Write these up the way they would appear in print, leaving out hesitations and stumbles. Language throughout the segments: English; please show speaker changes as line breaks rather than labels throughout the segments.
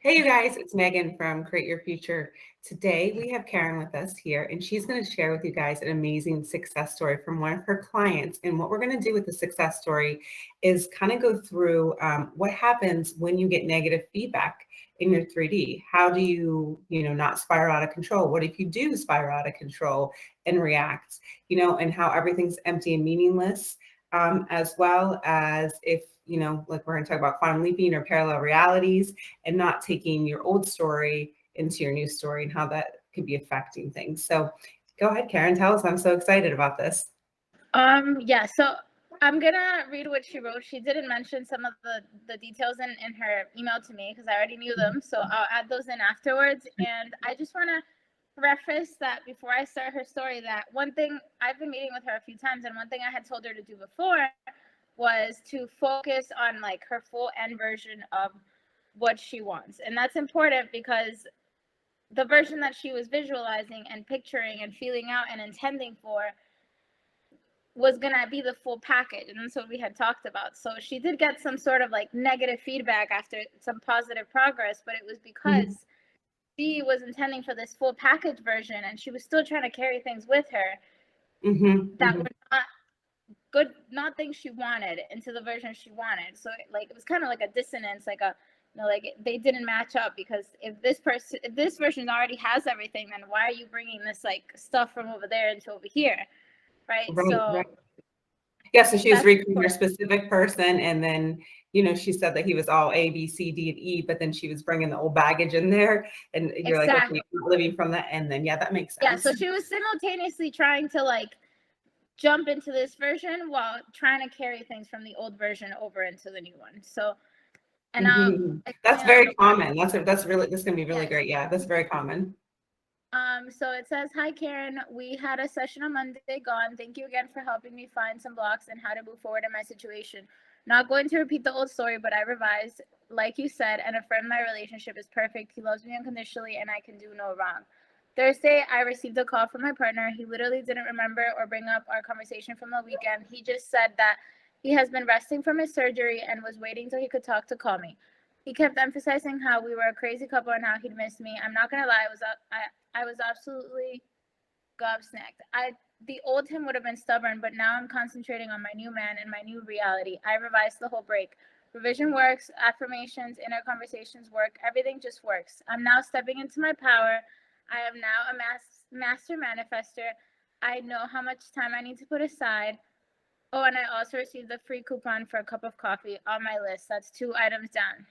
Hey, you guys, it's Megan from Create Your Future. Today, we have Karen with us here, and she's going to share with you guys an amazing success story from one of her clients. And what we're going to do with the success story is kind of go through what happens when you get negative feedback in your 3D. How do you not spiral out of control? What if you do spiral out of control and react, and how everything's empty and meaningless, as well as if, like we're going to talk about quantum leaping or parallel realities and not taking your old story into your new story and how that could be affecting things. So go ahead, Karen, tell us. I'm so excited about this.
Yeah, so I'm gonna read what she wrote. She didn't mention some of the details in her email to me because I already knew them. So I'll add those in afterwards. And I just want to preface that before I start her story, that one thing I've been meeting with her a few times, and one thing I had told her to do before was to focus on like her full end version of what she wants. And that's important because the version that she was visualizing and picturing and feeling out and intending for was gonna be the full package, and that's what we had talked about. So she did get some sort of like negative feedback after some positive progress, but it was because she was intending for this full package version, and she was still trying to carry things with her that were not good, not things she wanted into the version she wanted. So it was kind of like a dissonance, like they didn't match up, because if this version already has everything, then why are you bringing this like stuff from over there into over here, right?
Right. Yeah, so she was
That's
recreating a
important.
specific person, and then she said that he was all A, B, C, D, and E, but then she was bringing the old baggage in there, and you're like, okay,
Exactly.
you're not living from that, and then yeah, that makes
Yeah,
sense.
so she was simultaneously trying to like jump into this version while trying to carry things from the old version over into the new one. So, and I'll
That's
explain a
very
little more.
common. That's gonna be really
Yes.
great. Yeah, that's very common.
So it says, "Hi Karen, we had a session on Monday gone. Thank you again for helping me find some blocks and how to move forward in my situation. Not going to repeat the old story, but I revised, like you said, and affirmed my relationship is perfect. He loves me unconditionally and I can do no wrong. Thursday, I received a call from my partner. He literally didn't remember or bring up our conversation from the weekend. He just said that he has been resting from his surgery and was waiting till he could talk to call me. He kept emphasizing how we were a crazy couple and how he'd missed me. I'm not gonna lie, I was absolutely gobsmacked. The old him would have been stubborn, but now I'm concentrating on my new man and my new reality. I revised the whole break. Revision works, affirmations, inner conversations work, everything just works. I'm now stepping into my power. I am now a master manifester. I know how much time I need to put aside. Oh, and I also received a free coupon for a cup of coffee on my list. That's 2 items down.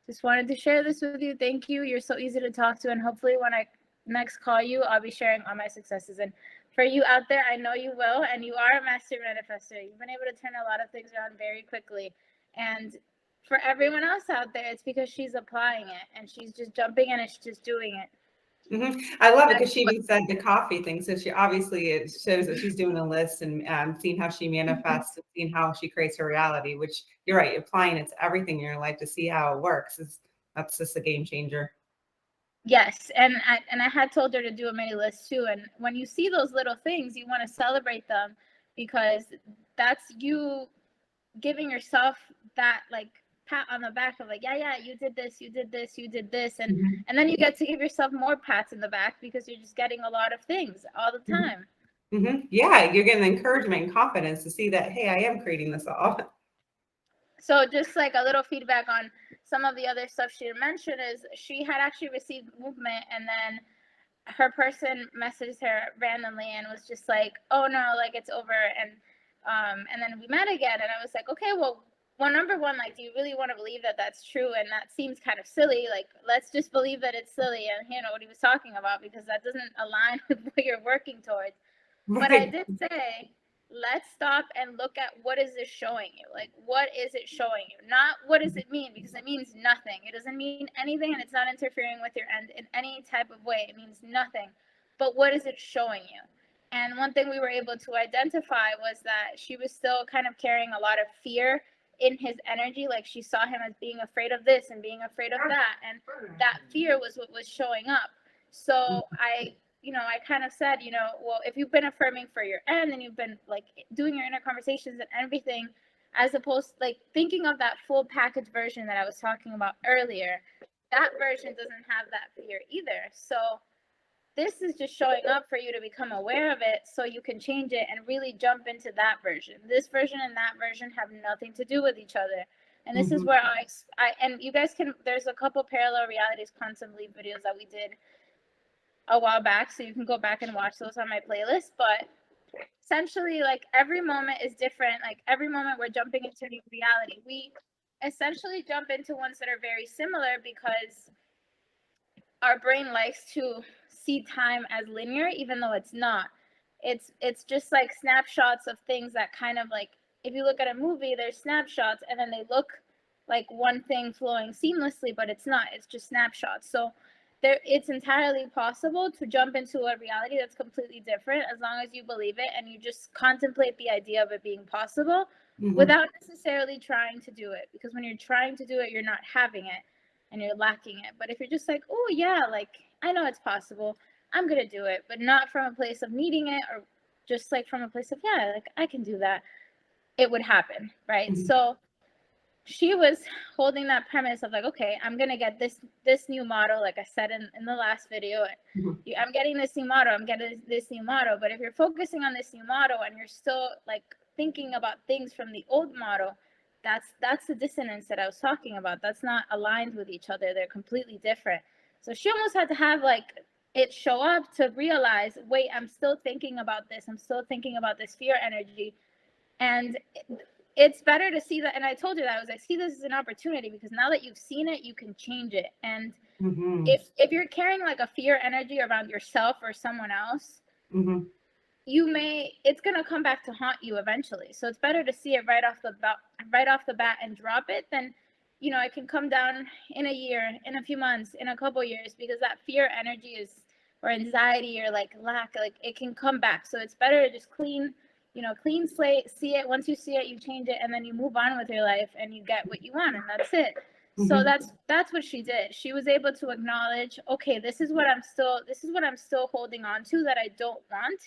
Just wanted to share this with you. Thank you. You're so easy to talk to, and hopefully when I next call you, I'll be sharing all my successes. And for you out there, I know you will, and you are a master manifester. You've been able to turn a lot of things around very quickly. And for everyone else out there, it's because she's applying it and she's just jumping in and she's just doing it.
I love it because she even said the coffee thing. So she obviously, it shows that she's doing a list and seeing how she manifests, and seeing how she creates her reality. Which you're right, applying it to everything in your life to see how it works that's just a game changer.
Yes, and I had told her to do a mini list too. And when you see those little things, you want to celebrate them, because that's you giving yourself that like pat on the back of like, yeah, you did this, you did this, you did this, and then you get to give yourself more pats in the back because you're just getting a lot of things all the time.
Yeah, you're getting encouragement and confidence to see that, hey, I am creating this all.
So just like a little feedback on some of the other stuff she mentioned is she had actually received movement, and then her person messaged her randomly and was just like, oh no, like it's over. And then we met again, and I was like, okay, well, number one, like, do you really want to believe that that's true? And that seems kind of silly. Like, let's just believe that it's silly and what he was talking about, because that doesn't align with what you're working towards. But I
Right.
did say, let's stop and look at what is this showing you? Like, what is it showing you? Not what does it mean, because it means nothing. It doesn't mean anything, and it's not interfering with your end in any type of way. It means nothing. But what is it showing you? And one thing we were able to identify was that she was still kind of carrying a lot of fear in his energy. Like, she saw him as being afraid of this and being afraid of that. And that fear was what was showing up. So I kind of said, well, if you've been affirming for your end and you've been like doing your inner conversations and everything, as opposed to like thinking of that full package version that I was talking about earlier, that version doesn't have that fear either. So this is just showing up for you to become aware of it so you can change it and really jump into that version. This version and that version have nothing to do with each other. And this is where I and you guys can, there's a couple parallel realities quantum leap videos that we did a while back, so you can go back and watch those on my playlist. But essentially, like, every moment is different. Like, every moment we're jumping into a new reality. We essentially jump into ones that are very similar because our brain likes to see time as linear, even though it's not. It's just like snapshots of things that kind of, like, if you look at a movie, there's snapshots and then they look like one thing flowing seamlessly, but it's not. It's just snapshots. So it's entirely possible to jump into a reality that's completely different, as long as you believe it and you just contemplate the idea of it being possible without necessarily trying to do it. Because when you're trying to do it, you're not having it and you're lacking it. But if you're just like, oh yeah, like, I know it's possible, I'm gonna do it, but not from a place of needing it, or just like from a place of, yeah, like, I can do that, it would happen, right? So she was holding that premise of like, okay, I'm gonna get this new model, like I said in the last video. I'm getting this new model, I'm getting this new model. But if you're focusing on this new model and you're still like thinking about things from the old model, that's the dissonance that I was talking about. That's not aligned with each other. They're completely different. So she almost had to have like it show up to realize, wait, I'm still thinking about this, I'm still thinking about this fear energy. And it's better to see that. And I told you that, I was like, see this as an opportunity, because now that you've seen it, you can change it. And if you're carrying like a fear energy around yourself or someone else, it's going to come back to haunt you eventually. So it's better to see it right off the bat and drop it than, you know, it can come down in a year, in a few months, in a couple years, because that fear energy or anxiety or like lack, like, it can come back. So it's better to just clean slate, see it. Once you see it, you change it, and then you move on with your life and you get what you want, and that's it. So that's what she did. She was able to acknowledge, okay, this is what I'm still holding on to that I don't want.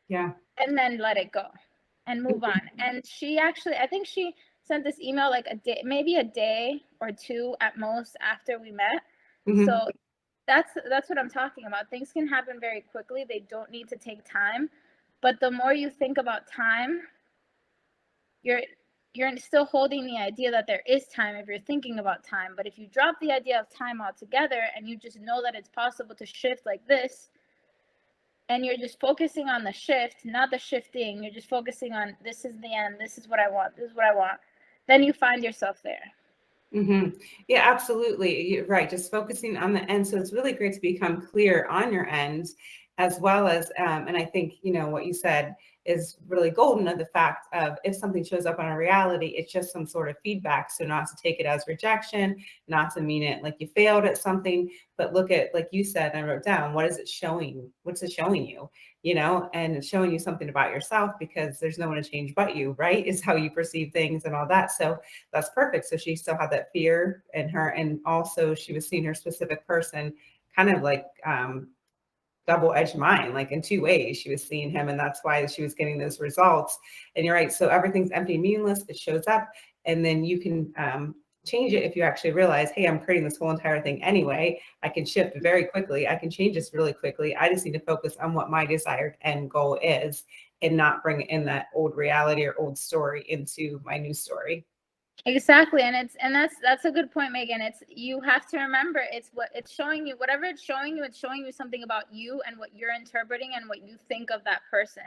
Yeah.
And then let it go and move on. And she actually, I think she sent this email like maybe a day or two at most after we met. So that's what I'm talking about. Things can happen very quickly. They don't need to take time. But the more you think about time, you're still holding the idea that there is time if you're thinking about time. But if you drop the idea of time altogether and you just know that it's possible to shift like this, and you're just focusing on the shift, not the shifting, you're just focusing on, this is the end, this is what I want, then you find yourself there.
Yeah, absolutely. You're right. Just focusing on the end. So it's really great to become clear on your end, as well as, and I think, you know, what you said is really golden, of the fact of, if something shows up on a reality, it's just some sort of feedback. So not to take it as rejection, not to mean it like you failed at something, but look at, like you said, I wrote down, what is it showing? What's it showing you? You know, and it's showing you something about yourself, because there's no one to change but you, right? Is how you perceive things and all that. So that's perfect. So she still had that fear in her. And also she was seeing her specific person kind of like, double-edged mind, like in two ways. She was seeing him, and that's why she was getting those results. And you're right. So everything's empty, meaningless. It shows up, and then you can change it if you actually realize, hey, I'm creating this whole entire thing anyway. I can shift very quickly. I can change this really quickly. I just need to focus on what my desired end goal is, and not bring in that old reality or old story into my new story.
Exactly. And that's a good point, Megan. You have to remember, it's what it's showing you. Whatever it's showing you something about you and what you're interpreting and what you think of that person.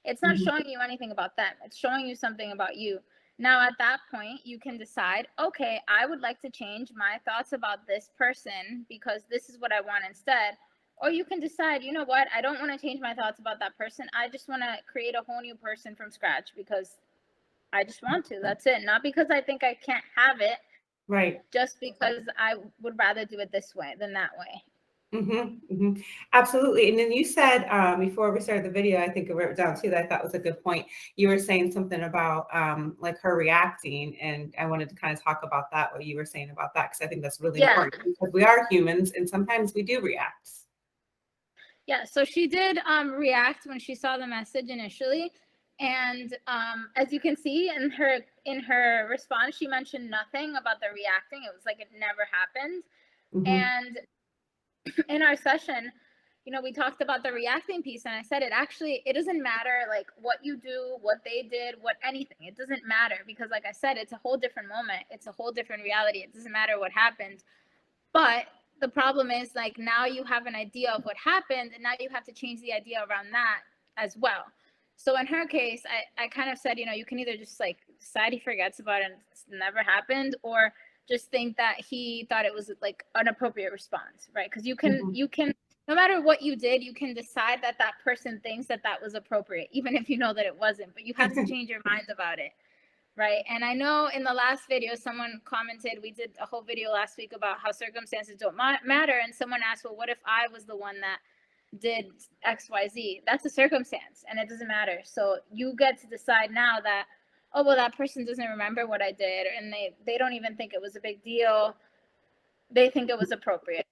It's not showing you anything about them. It's showing you something about you. Now, at that point, you can decide, okay, I would like to change my thoughts about this person because this is what I want instead. Or you can decide, you know what, I don't want to change my thoughts about that person. I just want to create a whole new person from scratch because I just want to. That's it. Not because I think I can't have it.
Right.
Just because I would rather do it this way than that way.
Absolutely. And then you said, before we started the video, I think I wrote down too, that I thought was a good point. You were saying something about like her reacting, and I wanted to kind of talk about that, what you were saying about that, because I think that's really important, because we are humans and sometimes we do react.
Yeah, so she did react when she saw the message initially. And as you can see in her response, she mentioned nothing about the reacting. It was like it never happened. And in our session, you know, we talked about the reacting piece, and I said it doesn't matter like what you do, what they did, what anything. It doesn't matter because, like I said, it's a whole different moment. It's a whole different reality. It doesn't matter what happened. But the problem is, like, now you have an idea of what happened, and now you have to change the idea around that as well. So in her case, I kind of said, you know, you can either just like decide he forgets about it and it's never happened, or just think that he thought it was like an appropriate response, right? Because you can, no matter what you did, you can decide that that person thinks that that was appropriate, even if you know that it wasn't, but you have to change your mind about it. Right. And I know in the last video, someone commented, we did a whole video last week about how circumstances don't matter. And someone asked, well, what if I was the one that did XYZ? That's a circumstance and it doesn't matter. So you get to decide now that, oh, well, that person doesn't remember what I did. And they don't even think it was a big deal. They think it was appropriate.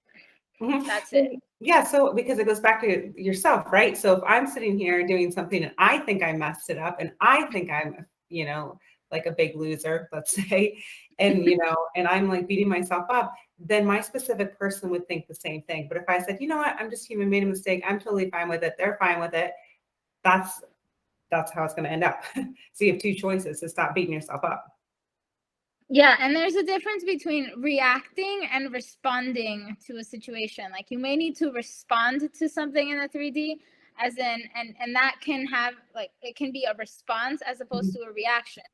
That's it.
Yeah. So because it goes back to yourself, right? So if I'm sitting here doing something and I think I messed it up and I think I'm, you know, like a big loser, let's say, and, you know, and I'm like beating myself up, then my specific person would think the same thing. But if I said, you know what, I'm just human, made a mistake, I'm totally fine with it, they're fine with it, that's how it's going to end up. So you have two choices to stop beating yourself up.
Yeah, and there's a difference between reacting and responding to a situation. Like you may need to respond to something in the 3D, as in, and that can have like, it can be a response as opposed to a reaction.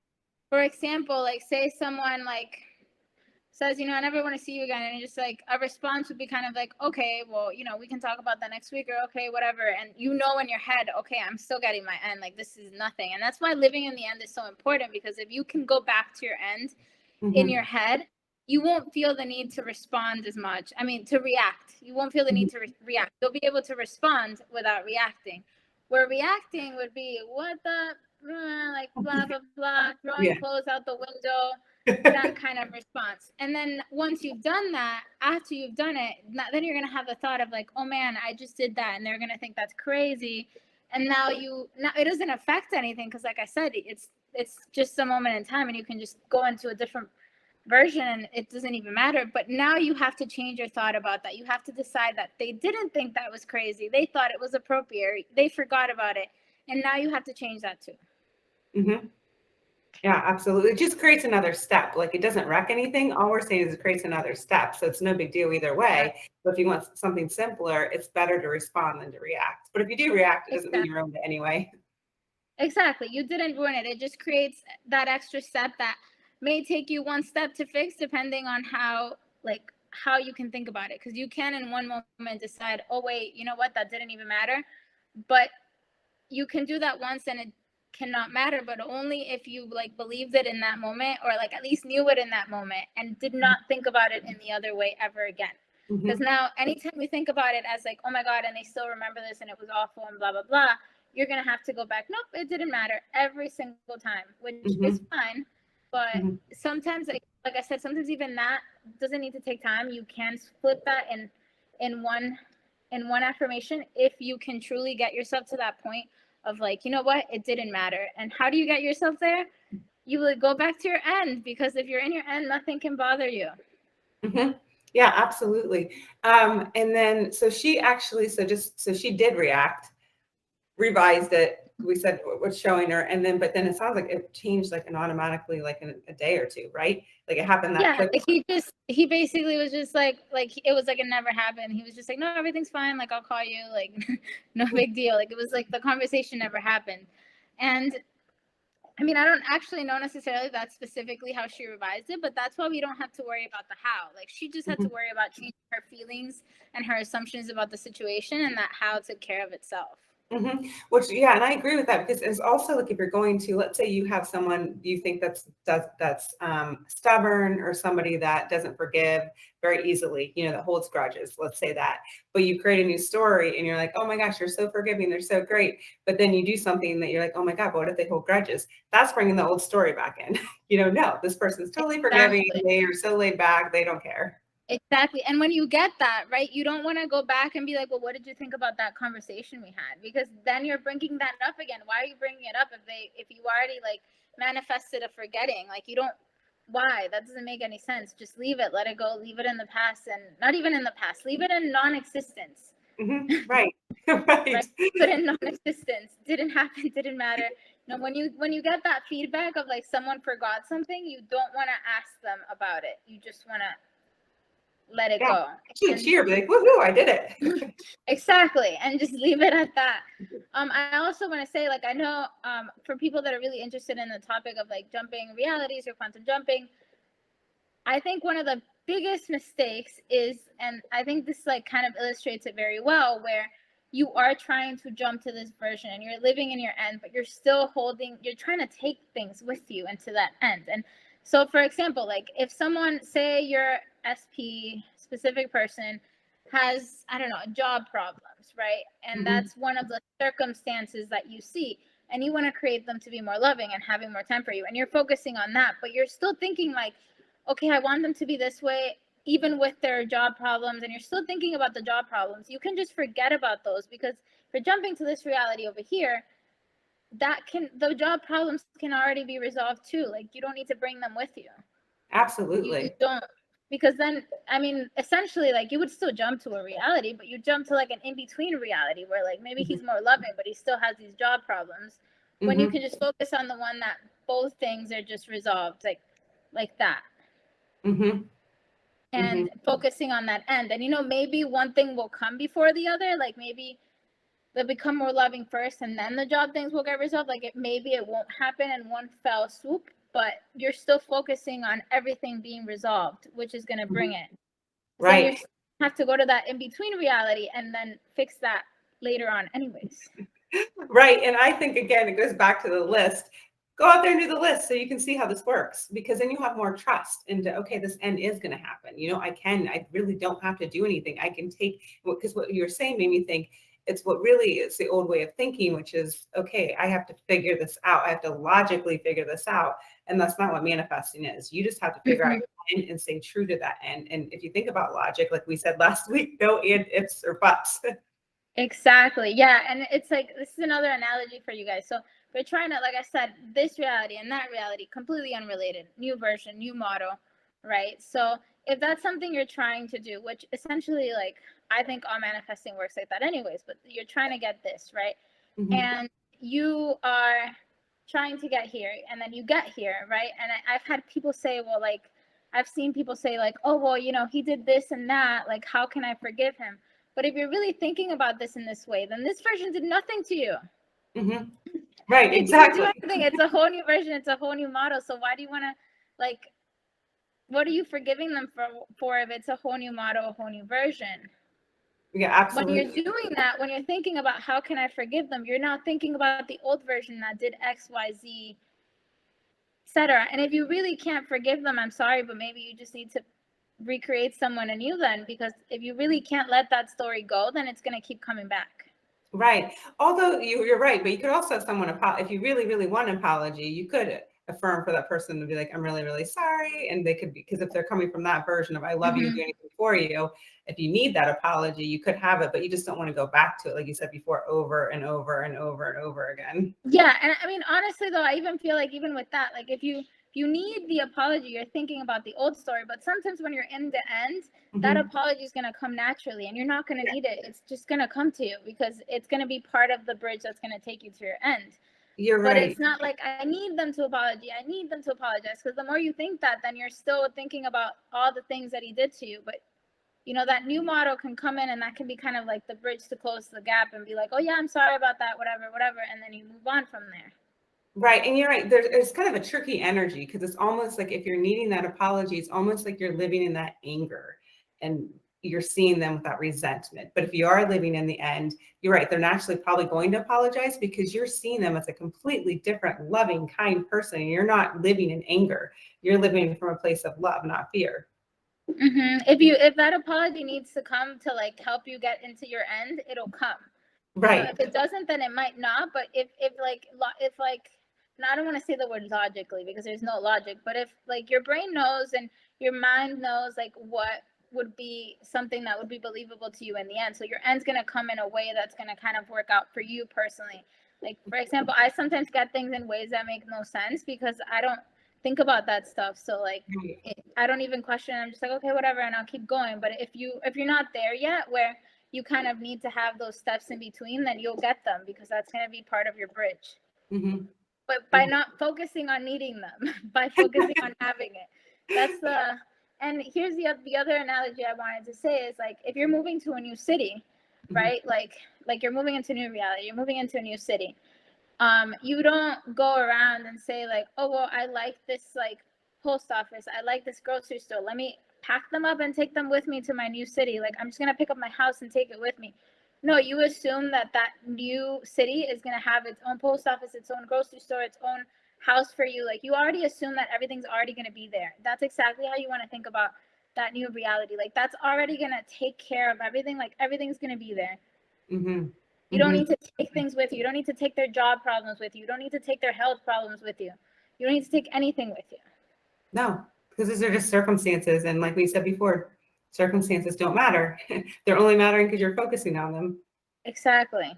For example, like say someone like says, you know, I never want to see you again, and just like a response would be kind of like, okay, well, you know, we can talk about that next week, or okay, whatever. And you know in your head, okay, I'm still getting my end, like this is nothing. And that's why living in the end is so important, because if you can go back to your end in your head, you won't feel the need to respond as much. I mean, to react. You won't feel the need to react. You'll be able to respond without reacting. Where reacting would be, what the, like, blah, blah, blah, throwing clothes out the window, that kind of response. And then once you've done that, after you've done it, then you're going to have the thought of like, oh man, I just did that. And they're going to think that's crazy. And now it doesn't affect anything. Cause like I said, it's just a moment in time and you can just go into a different version and it doesn't even matter. But now you have to change your thought about that. You have to decide that they didn't think that was crazy. They thought it was appropriate. They forgot about it. And now you have to change that too.
Yeah, absolutely. It just creates another step. Like it doesn't wreck anything. All we're saying is it creates another step. So it's no big deal either way. But if you want something simpler, it's better to respond than to react. But if you do react, it doesn't mean you ruined it anyway.
Exactly. You didn't ruin it. It just creates that extra step that may take you one step to fix, depending on how you can think about it. Because you can in one moment decide, oh wait, you know what, that didn't even matter. But you can do that once and it cannot matter, but only if you like believed it in that moment, or like at least knew it in that moment and did not think about it in the other way ever again. Because now anytime we think about it as like, oh my God, and they still remember this and it was awful and blah, blah, blah, you're going to have to go back. Nope, it didn't matter every single time, which is fine. But sometimes, like I said, sometimes even that doesn't need to take time. You can flip that in one affirmation if you can truly get yourself to that point of like, you know what, it didn't matter. And how do you get yourself there? You will go back to your end, because if you're in your end, nothing can bother you.
Yeah, absolutely. And then, so she actually, so she did react, revised it. We said what's showing her. And then, but then it sounds like it changed like an automatically, like in a day or two, right? Like it happened that quick.
Like he basically was just like it was like it never happened. He was just like, no, everything's fine. Like, I'll call you, like, no big deal. Like, it was like the conversation never happened. And I mean, I don't actually know necessarily that's specifically how she revised it, but that's why we don't have to worry about the how. Like, she just had to worry about changing her feelings and her assumptions about the situation, and that how took care of itself.
Which, yeah, and I agree with that, because it's also like if you're going to, let's say you have someone you think that's stubborn, or somebody that doesn't forgive very easily, you know, that holds grudges, let's say that, but you create a new story and you're like, oh my gosh, they're so forgiving, they're so great, but then you do something that you're like, oh my God, what if they hold grudges? That's bringing the old story back in. You know, no, this person's totally forgiving, they are so laid back, they don't care.
Exactly. And when you get that, right, you don't want to go back and be like, well, what did you think about that conversation we had? Because then you're bringing that up again. Why are you bringing it up if you already like manifested a forgetting? Like, you don't why? That doesn't make any sense. Just leave it, let it go, leave it in the past, and not even in the past, leave it in non-existence.
Right. Right.
Right? But in non-existence, didn't happen, didn't matter. No, when you get that feedback of like someone forgot something, you don't want to ask them about it. You just want to let it go.
Actually, cheer, be like, woohoo, I did it.
Exactly, and just leave it at that. I also want to say, like, I know for people that are really interested in the topic of like jumping realities or quantum jumping, I think one of the biggest mistakes is, and I think this like kind of illustrates it very well, where you are trying to jump to this version and you're living in your end, but you're still holding, you're trying to take things with you into that end. And so, for example, like if someone, say your SP specific person has, I don't know, job problems, right? And that's one of the circumstances that you see, and you want to create them to be more loving and having more time for you, and you're focusing on that, but you're still thinking like, okay, I want them to be this way, even with their job problems, and you're still thinking about the job problems. You can just forget about those, because for jumping to this reality over here, the job problems can already be resolved too. Like, you don't need to bring them with you.
Absolutely.
You don't, because then, I mean, essentially, like, you would still jump to a reality, but you jump to like an in-between reality where like maybe he's more loving, but he still has these job problems, when you can just focus on the one that both things are just resolved, like that. And focusing on that end. And, you know, maybe one thing will come before the other. Like, maybe they'll become more loving first and then the job things will get resolved. Like, maybe it won't happen in one fell swoop, but you're still focusing on everything being resolved, which is going to bring it.
Right.
So you have to go to that in-between reality and then fix that later on anyways.
Right. And I think, again, it goes back to the list. Go out there and do the list so you can see how this works, because then you have more trust into, okay, this end is going to happen. You know, I really don't have to do anything. I can take, because what you're saying made me think it's what really is the old way of thinking, which is, okay, I have to figure this out. I have to logically figure this out. And that's not what manifesting is. You just have to figure out your end and stay true to that end. And if you think about logic, like we said last week, no and ifs or buts.
Exactly. Yeah. And it's like, this is another analogy for you guys. So we're trying to, like I said, this reality and that reality, completely unrelated, new version, new model, right? So if that's something you're trying to do, which essentially, like, I think all manifesting works like that anyways, but you're trying to get this, right? And you are trying to get here, and then you get here, right? And I've had people say, well, like, I've seen people say like, oh, well, you know, he did this and that, like, how can I forgive him? But if you're really thinking about this in this way, then this version did nothing to you.
Right,
you
exactly.
didn't do anything. It's a whole new version. It's a whole new model. So why do you want to, like, what are you forgiving them for if it's a whole new model, a whole new version?
Yeah, absolutely.
When you're doing that, when you're thinking about how can I forgive them, you're not thinking about the old version that did X, Y, Z, etc. And if you really can't forgive them, I'm sorry, but maybe you just need to recreate someone anew then, because if you really can't let that story go, then it's going to keep coming back.
Right. Although you're right, but you could also have someone, if you really, really want an apology, you could affirm for that person to be like, I'm really, really sorry. And they could be, because if they're coming from that version of I love you, do anything for you, if you need that apology, you could have it, but you just don't want to go back to it, like you said before, over and over and over and over again.
Yeah. And I mean, honestly, though, I even feel like even with that, like if you need the apology, you're thinking about the old story, but sometimes when you're in the end, that apology is going to come naturally and you're not going to need it. It's just going to come to you because it's going to be part of the bridge that's going to take you to your end.
You're right.
But it's not like I need them to apologize. I need them to apologize, because the more you think that, then you're still thinking about all the things that he did to you. But, you know, that new model can come in and that can be kind of like the bridge to close the gap and be like, oh, yeah, I'm sorry about that, whatever. And then you move on from there.
Right. And you're right. There's kind of a tricky energy, because it's almost like if you're needing that apology, it's almost like you're living in that anger and you're seeing them with that resentment. But if you are living in the end, you're right. They're naturally probably going to apologize because you're seeing them as a completely different, loving, kind person. And you're not living in anger. You're living from a place of love, not fear.
If that apology needs to come to like help you get into your end, it'll come.
Right.
You know, if it doesn't, then it might not. But if and I don't want to say the word logically because there's no logic, but if like your brain knows and your mind knows like what would be something that would be believable to you in the end, so your end's going to come in a way that's going to kind of work out for you personally. Like, for example, I sometimes get things in ways that make no sense because I don't think about that stuff. So like,
Right.
I don't even question it. I'm just like, okay, whatever, and I'll keep going. But if you're not there yet, where you kind of need to have those steps in between, then you'll get them, because that's going to be part of your bridge.
Mm-hmm.
But by not focusing on needing them, by focusing on having it, that's the. And here's the other analogy I wanted to say is like, if you're moving to a new city, right? Like you're moving into a new reality, you're moving into a new city. You don't go around and say like, oh, well, I like this like post office, I like this grocery store, let me pack them up and take them with me to my new city. Like, I'm just going to pick up my house and take it with me. No, you assume that new city is going to have its own post office, its own grocery store, its own house for you. Like, you already assume that everything's already going to be there. That's exactly how you want to think about that new reality. Like, that's already going to take care of everything. Like, everything's going to be there.
Mm-hmm.
You don't need to take things with you. You don't need to take their job problems with you. You don't need to take their health problems with you. You don't need to take anything with you.
No, because these are just circumstances. And like we said before, circumstances don't matter. They're only mattering because you're focusing on them.
Exactly.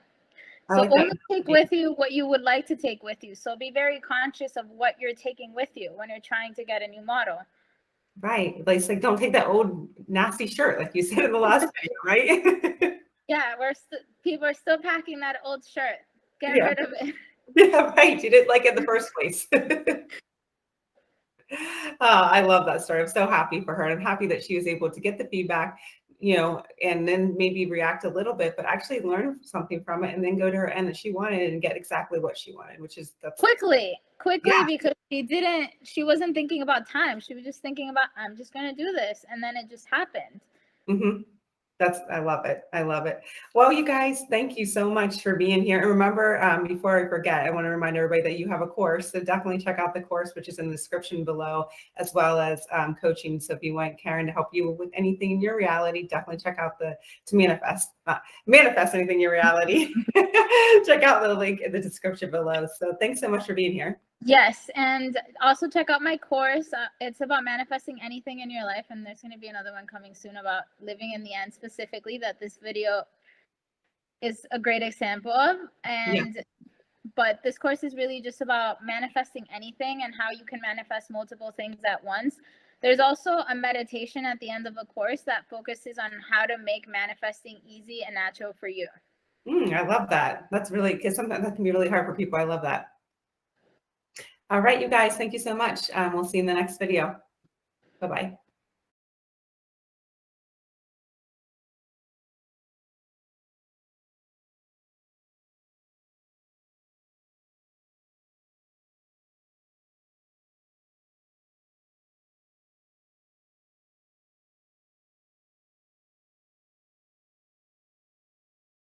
I
So
like
only
that.
take with you what you would like to take with you. So be very conscious of what you're taking with you when you're trying to get a new model.
Right. Like, it's like, don't take that old nasty shirt, like you said in the last video, right?
Yeah, people are still packing that old shirt. Get rid of it.
Yeah, right. You didn't like it in the first place. Oh, I love that story. I'm so happy for her. I'm happy that she was able to get the feedback, and then maybe react a little bit, but actually learn something from it, and then go to her end that she wanted and get exactly what she wanted, which is
quickly,
yeah.
because she wasn't thinking about time. She was just thinking about, I'm just going to do this. And then it just happened.
Mm-hmm. I love it. I love it. Well, you guys, thank you so much for being here. And remember, before I forget, I want to remind everybody that you have a course. So definitely check out the course, which is in the description below, as well as coaching. So if you want Karen to help you with anything in your reality, definitely check out to manifest anything in your reality. Check out the link in the description below. So thanks so much for being here.
Yes, and also check out my course. It's about manifesting anything in your life, and there's going to be another one coming soon about living in the end specifically, that this video is a great example of. And but this course is really just about manifesting anything and how you can manifest multiple things at once. There's also a meditation at the end of the course that focuses on how to make manifesting easy and natural for you.
I love that. That's really, because sometimes that can be really hard for people. I love that. All right, you guys, thank you so much. We'll see you in the next video. Bye-bye.